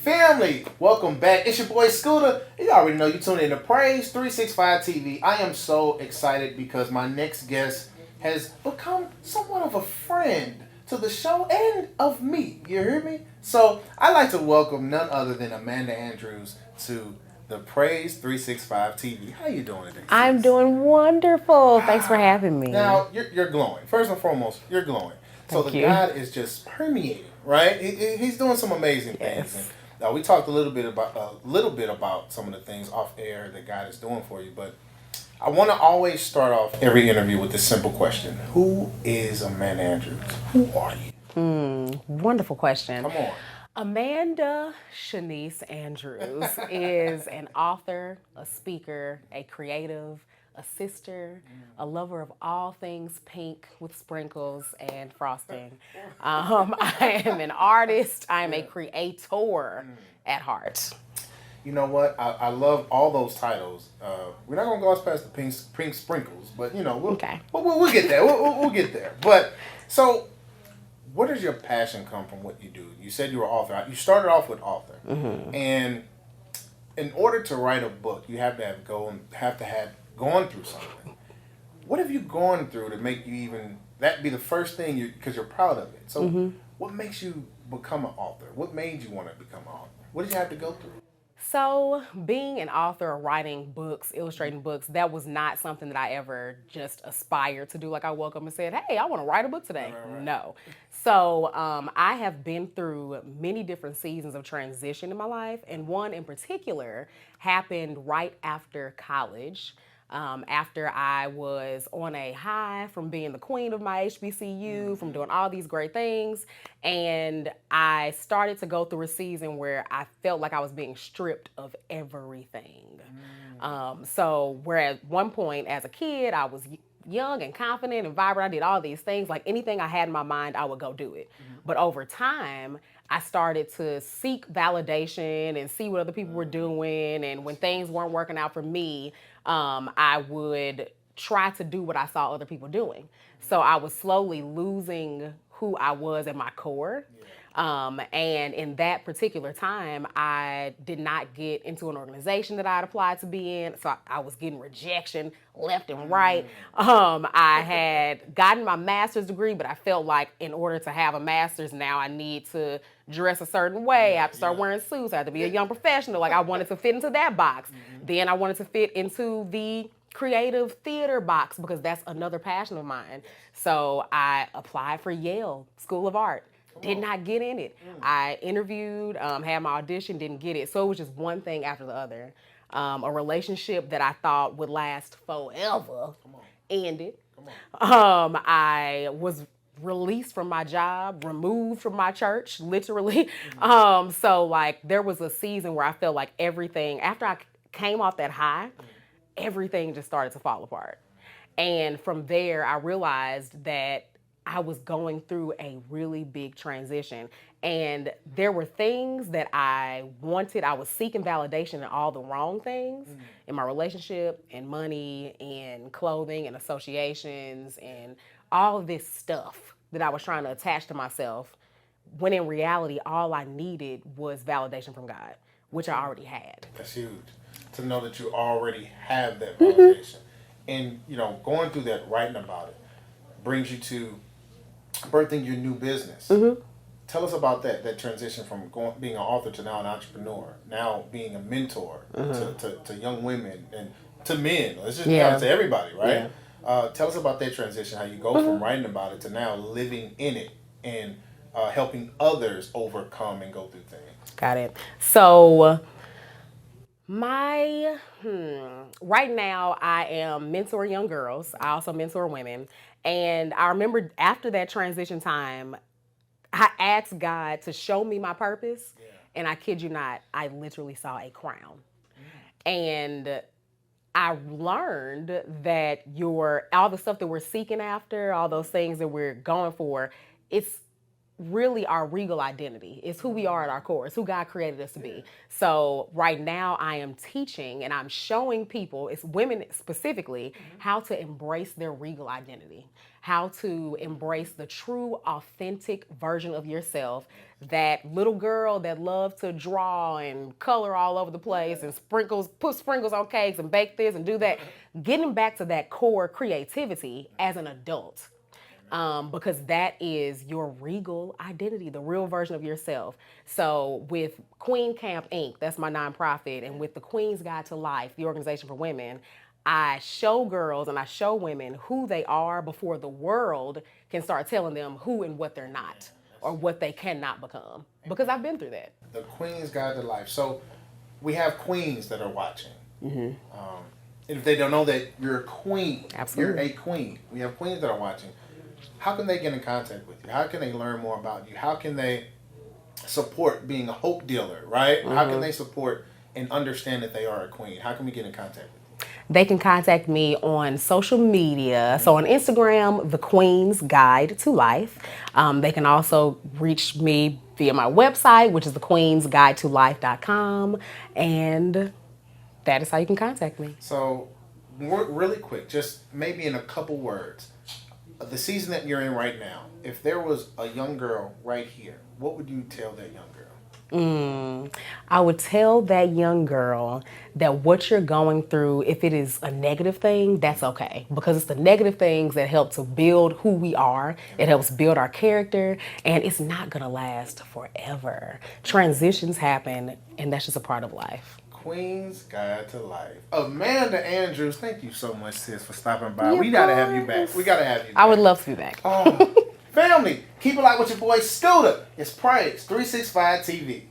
Family, welcome back. It's your boy Scooda. You already know you tuned in to Praise 365 TV. I am so excited because my next guest has become somewhat of a friend to the show and of me. You hear me? So I'd like to welcome none other than Amanda Andrews to the Praise 365 TV. How you doing today, I'm sis? doing wonderful. Thanks for having me. Now, you're glowing. First and foremost, you're glowing. So Thank the you. God is just permeating, right? He's doing some amazing things. Yes. And we talked a little bit about some of the things off air that God is doing for you, but I want to always start off every interview with this simple question: who is Amanda Andrews? Who are you? Wonderful question. Come on. Amanda Shanice Andrews is an author, a speaker, a creative, a sister, a lover of all things pink with sprinkles and frosting. I am an artist. I am a creator at heart. You know what? I love all those titles. We're not gonna gloss past the pink sprinkles, but we'll, Okay. we'll get there. We'll get there. But so, where does your passion come from? What you do? You said you were author. You started off with author, and in order to write a book, you have to have gone through something. What have you gone through to make you even that be the first thing because you're proud of it? So, what makes you become an author? What made you want to become an author? What did you have to go through? So, being an author, writing books, illustrating books, that was not something that I ever just aspired to do. Like I woke up and said, "Hey, I want to write a book today." Right. No. So, I have been through many different seasons of transition in my life, and one in particular happened right after college. After I was on a high from being the queen of my HBCU, from doing all these great things, and I started to go through a season where I felt like I was being stripped of everything. So, where at one point as a kid, I was young and confident and vibrant. I did all these things. Like anything I had in my mind, I would go do it. But over time, I started to seek validation and see what other people were doing. And when things weren't working out for me, I would try to do what I saw other people doing. So I was slowly losing who I was at my core. And in that particular time, I did not get into an organization that I'd applied to be in. So I was getting rejection left and right. I had gotten my master's degree, but I felt like in order to have a master's now, I need to dress a certain way. I have to start wearing suits. I have to be a young professional. Like I wanted to fit into that box. Then I wanted to fit into the creative theater box because that's another passion of mine. So I applied for Yale School of Art. Did not get in it. I interviewed, had my audition, didn't get it. So it was just one thing after the other. A relationship that I thought would last forever ended. I was released from my job, removed from my church, literally. So like there was a season where I felt like everything, after I came off that high, everything just started to fall apart. And from there, I realized that I was going through a really big transition. And there were things that I wanted. I was seeking validation in all the wrong things in my relationship, and money, and clothing, and associations, and all of this stuff that I was trying to attach to myself. When in reality, all I needed was validation from God, which I already had. That's huge. To know that you already have that validation. And, going through that, writing about it, brings you to birthing your new business. Tell us about that transition from being an author to now an entrepreneur, now being a mentor to young women and to men. Let's just be honest, to everybody, right? Tell us about that transition, how you go from writing about it to now living in it and helping others overcome and go through things. Got it. So my right now I am mentoring young girls. I also mentor women. And I remember after that transition time, I asked God to show me my purpose. And I kid you not, I literally saw a crown. And I learned that all the stuff that we're seeking after, all those things that we're going for, it's really our regal identity. It's who we are at our core. It's who God created us to be. So right now I am teaching and I'm showing people, it's women specifically, how to embrace their regal identity, how to embrace the true, authentic version of yourself. That little girl that loves to draw and color all over the place and put sprinkles on cakes and bake this and do that. Getting back to that core creativity as an adult. Because that is your regal identity, the real version of yourself. So with Queen Camp Inc., that's my nonprofit, and with the Queen's Guide to Life, the organization for women, I show girls and I show women who they are before the world can start telling them who and what they're not or what they cannot become. Because I've been through that. The Queen's Guide to Life. So we have queens that are watching. And if they don't know that you're a queen, Absolutely. You're a queen. We have queens that are watching. How can they get in contact with you? How can they learn more about you? How can they support being a hope dealer, right? How can they support and understand that they are a queen? How can we get in contact with you? They can contact me on social media. So on Instagram, The Queen's Guide to Life. They can also reach me via my website, which is thequeensguidetolife.com. And that is how you can contact me. So, really quick, just maybe in a couple words, the season that you're in right now, if there was a young girl right here, what would you tell that young girl? I would tell that young girl that what you're going through, if it is a negative thing, that's okay. Because it's the negative things that help to build who we are. It helps build our character, and it's not going to last forever. Transitions happen, and that's just a part of life. Queen's Guide to Life. Amanda Andrews, thank you so much, sis, for stopping by. We got to have you back. We got to have you back. I would love to be back. Family, keep it like with your boy Scooda. It's Praise 365 TV.